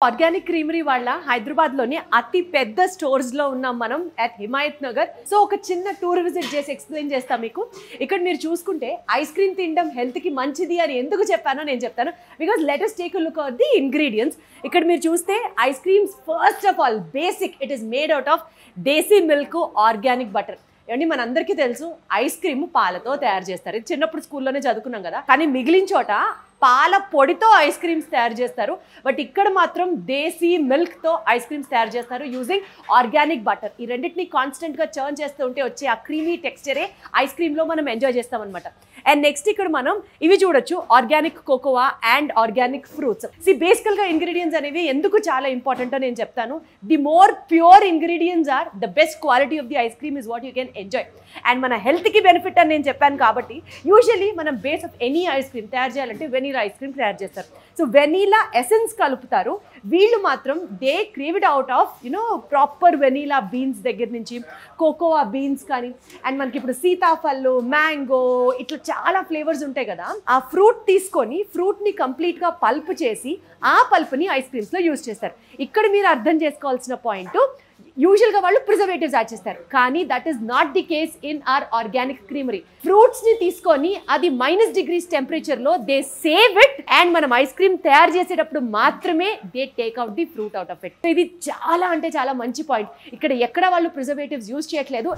Organic creamery వాళ్ళ హైదరాబాద్లోని అతి పెద్ద స్టోర్స్లో ఉన్నాం మనం అట్ హిమాయత్ నగర్. సో ఒక చిన్న టూర్ విజిట్ చేసి ఎక్స్ప్లెయిన్ చేస్తాం మీకు. ఇక్కడ మీరు చూసుకుంటే ఐస్ క్రీమ్ తినడం హెల్త్కి మంచిది అని ఎందుకు చెప్పానో నేను చెప్తాను. Because let us take a look at the ingredients. ఇక్కడ మీరు చూస్తే ice creams first of all basic it is made out of desi milk organic butter. ఏమండి మనందరికీ తెలుసు ఐస్ క్రీమ్ పాలతో తయారు చేస్తారు. ఇది చిన్నప్పుడు స్కూల్లోనే చదువుకున్నాం కదా. కానీ మిగిలిన చోట పాల పొడితో ఐస్ క్రీమ్స్ తయారు చేస్తారు. బట్ ఇక్కడ మాత్రం దేశీ మిల్క్తో ఐస్ క్రీమ్స్ తయారు చేస్తారు యూజింగ్ ఆర్గానిక్ బటర్. ఈ రెండింటిని కాన్స్టెంట్గా చర్న్ చేస్తూ ఉంటే వచ్చే ఆ క్రీమీ టెక్స్చరే ఐస్ క్రీమ్లో మనం ఎంజాయ్ చేస్తాం అనమాట. అండ్ నెక్స్ట్ ఇక్కడ మనం ఇవి చూడొచ్చు, organic cocoa and organic fruits. బేసికల్గా ఇంగ్రీడియంట్స్ అనేవి ఎందుకు చాలా ఇంపార్టెంట్ నేను చెప్తాను. The more pure ingredients are the best quality of the ice cream is what you can enjoy. And మన హెల్త్కి బెనిఫిట్ అని నేను చెప్పాను కాబట్టి యూజువలీ మనం base of any ice cream తయారు చేయాలంటే వెనీలా ఐస్ క్రీమ్ తయారు చేస్తారు. సో వెనీలా ఎసెన్స్ కలుపుతారు. వీళ్ళు మాత్రం they క్రీవ్ it out of proper vanilla beans దగ్గర నుంచి కోకోవా బీన్స్ కానీ, అండ్ మనకి ఇప్పుడు సీతాఫళ్ళు, మ్యాంగో, ఇట్లా చాలా ఫ్లేవర్స్ ఉంటాయి కదా. ఆ ఫ్రూట్ తీసుకొని ఫ్రూట్ని కంప్లీట్గా పల్ప్ చేసి ఆ పల్ప్ని ఐస్ క్రీమ్స్లో యూజ్ చేస్తారు. ఇక్కడ మీరు అర్థం చేసుకోవాల్సిన పాయింట్, యూజువల్గా వాళ్ళు ప్రిజర్వేటివ్స్ యాడ్ చేస్తారు, కానీ that is not the case in our organic creamery. ఫ్రూట్స్ని తీసుకొని అది -°C టెంపరేచర్లో దే సేవ్ ఇట్, అండ్ మనం ఐస్ క్రీమ్ తయారు చేసేటప్పుడు మాత్రమే they take out the fruit out of it. ఇది చాలా అంటే చాలా మంచి పాయింట్. ఇక్కడ ఎక్కడ వాళ్ళు ప్రిజర్వేటివ్స్ యూజ్ చేయట్లేదు.